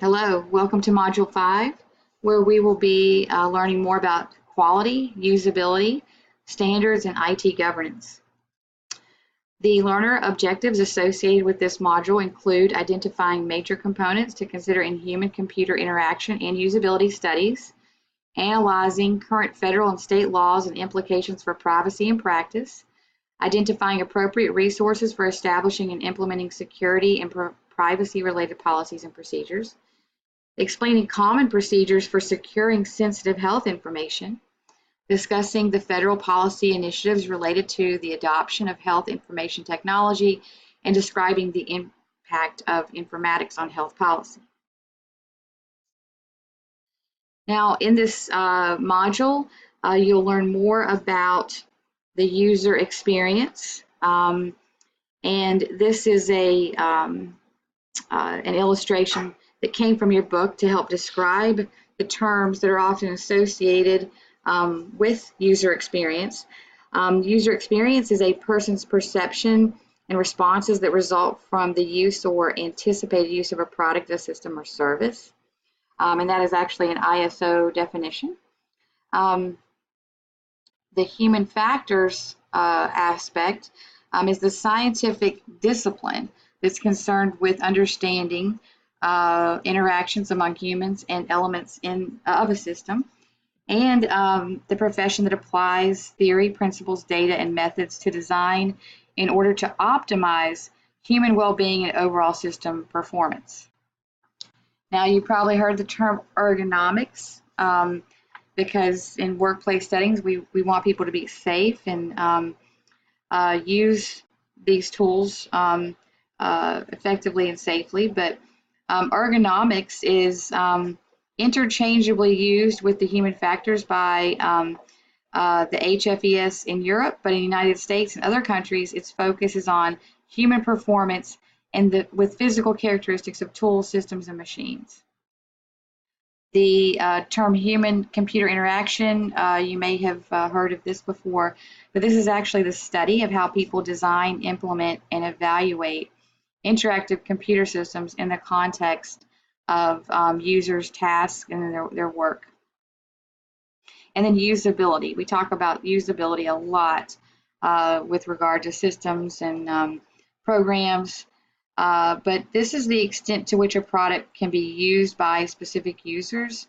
Hello, welcome to Module 5, where we will be learning more about quality, usability, standards, and IT governance. The learner objectives associated with this module include identifying major components to consider in human-computer interaction and usability studies, analyzing current federal and state laws and implications for privacy and practice, identifying appropriate resources for establishing and implementing security and privacy-related policies and procedures, explaining common procedures for securing sensitive health information, discussing the federal policy initiatives related to the adoption of health information technology, and describing the impact of informatics on health policy. Now, in this module, you'll learn more about the user experience, and this is an illustration that came from your book to help describe the terms that are often associated with user experience. User experience is a person's perception and responses that result from the use or anticipated use of a product, a system, or service. And that is actually an ISO definition. The human factors aspect is the scientific discipline that's concerned with understanding interactions among humans and elements of a system, and the profession that applies theory, principles, data, and methods to design in order to optimize human well-being and overall system performance. Now, you probably heard the term ergonomics, because in workplace settings, we want people to be safe and use these tools effectively and safely, but ergonomics is interchangeably used with the human factors by the HFES in Europe, but in the United States and other countries, its focus is on human performance and with physical characteristics of tools, systems, and machines. The term human-computer interaction, you may have heard of this before, but this is actually the study of how people design, implement, and evaluate interactive computer systems in the context of users' tasks and their work. And then usability. We talk about usability a lot with regard to systems and programs, but this is the extent to which a product can be used by specific users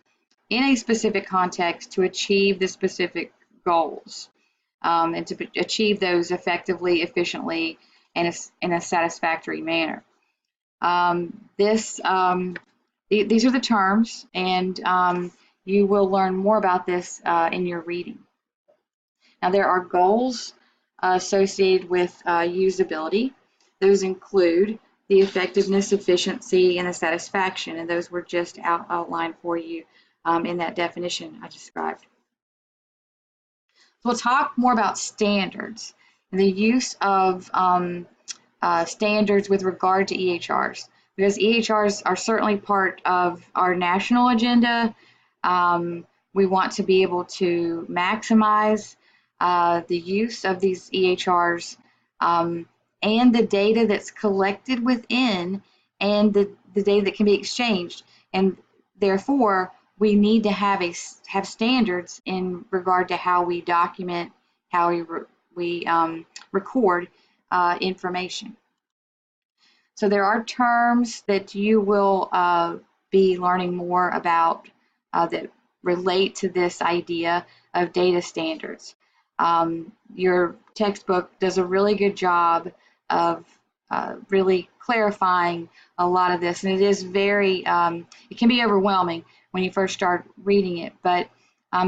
in a specific context to achieve the specific goals, and to achieve those effectively, efficiently, and in a satisfactory manner. These are the terms, and you will learn more about this in your reading. Now, there are goals associated with usability. Those include the effectiveness, efficiency, and the satisfaction, and those were just outlined for you in that definition I described. So we'll talk more about standards and the use of standards with regard to EHRs, because EHRs are certainly part of our national agenda. We want to be able to maximize the use of these EHRs and the data that's collected within and the data that can be exchanged. And therefore, we need to have standards in regard to how we document, how we record information. So there are terms that you will be learning more about that relate to this idea of data standards. Your textbook does a really good job of really clarifying a lot of this, and it is very, it can be overwhelming when you first start reading it, but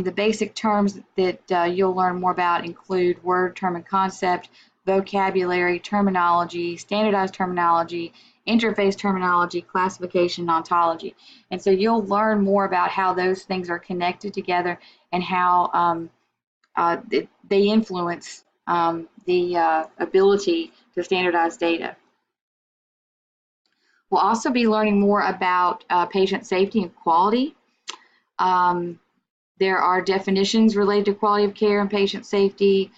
the basic terms that you'll learn more about include word, term, and concept, vocabulary, terminology, standardized terminology, interface terminology, classification, ontology. And so you'll learn more about how those things are connected together and how they influence the ability to standardize data. We'll also be learning more about patient safety and quality. There are definitions related to quality of care and patient safety.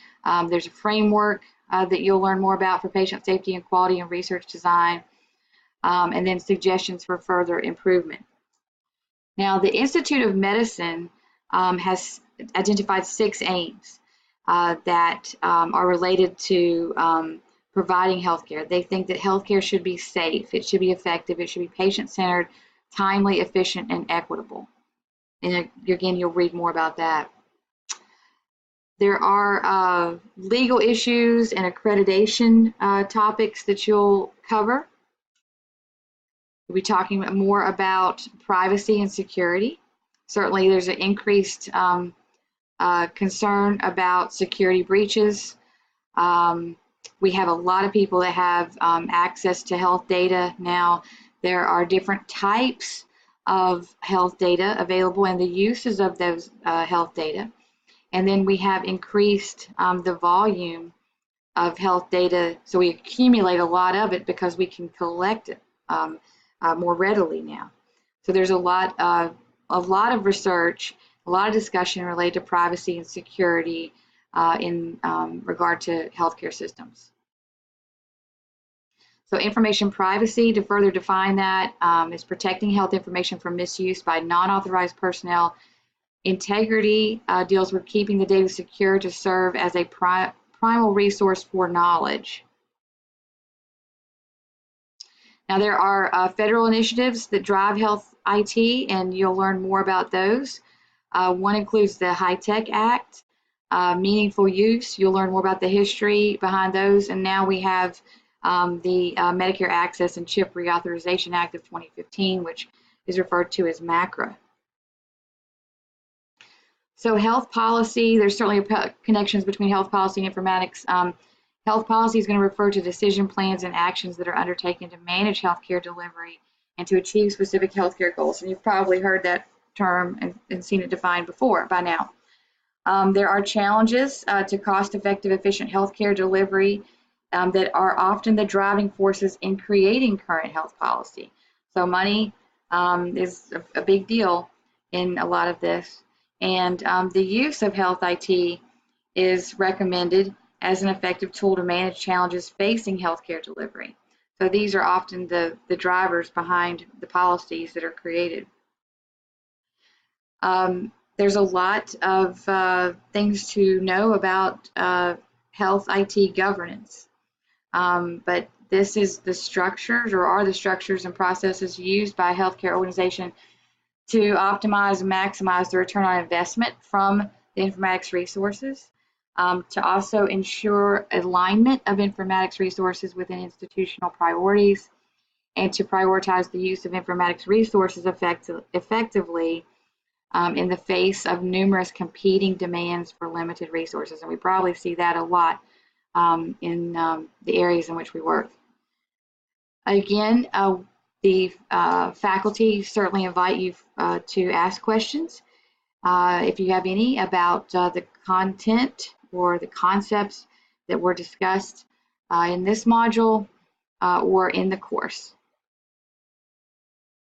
There's a framework that you'll learn more about for patient safety and quality and research design, and then suggestions for further improvement. Now, the Institute of Medicine has identified 6 aims that are related to providing healthcare. They think that healthcare should be safe, it should be effective, it should be patient-centered, timely, efficient, and equitable. And again, you'll read more about that. There are legal issues and accreditation topics that you'll cover. We'll be talking more about privacy and security. Certainly, there's an increased concern about security breaches. We have a lot of people that have access to health data now. There are different types of health data available and the uses of those health data. And then we have increased the volume of health data, so we accumulate a lot of it because we can collect it more readily now. So there's a lot of research, a lot of discussion related to privacy and security in regard to healthcare systems. So information privacy, to further define that, is protecting health information from misuse by non-authorized personnel. Integrity deals with keeping the data secure to serve as a primal resource for knowledge. Now, there are federal initiatives that drive health IT, and you'll learn more about those. One includes the HITECH Act, meaningful use. You'll learn more about the history behind those. And now we have the Medicare Access and Chip Reauthorization Act of 2015, which is referred to as MACRA. So health policy, there's certainly connections between health policy and informatics. Health policy is going to refer to decision plans and actions that are undertaken to manage healthcare delivery and to achieve specific healthcare goals. And you've probably heard that term and seen it defined before by now. There are challenges to cost-effective, efficient healthcare delivery that are often the driving forces in creating current health policy. So money is a big deal in a lot of this. And the use of health IT is recommended as an effective tool to manage challenges facing healthcare delivery. So these are often the drivers behind the policies that are created. There's a lot of things to know about health IT governance, but this is the structures, or are the structures and processes used by a healthcare organization to optimize and maximize the return on investment from the informatics resources, to also ensure alignment of informatics resources within institutional priorities, and to prioritize the use of informatics resources effectively in the face of numerous competing demands for limited resources. And we probably see that a lot in the areas in which we work. Again, the faculty certainly invite you to ask questions if you have any about the content or the concepts that were discussed in this module or in the course.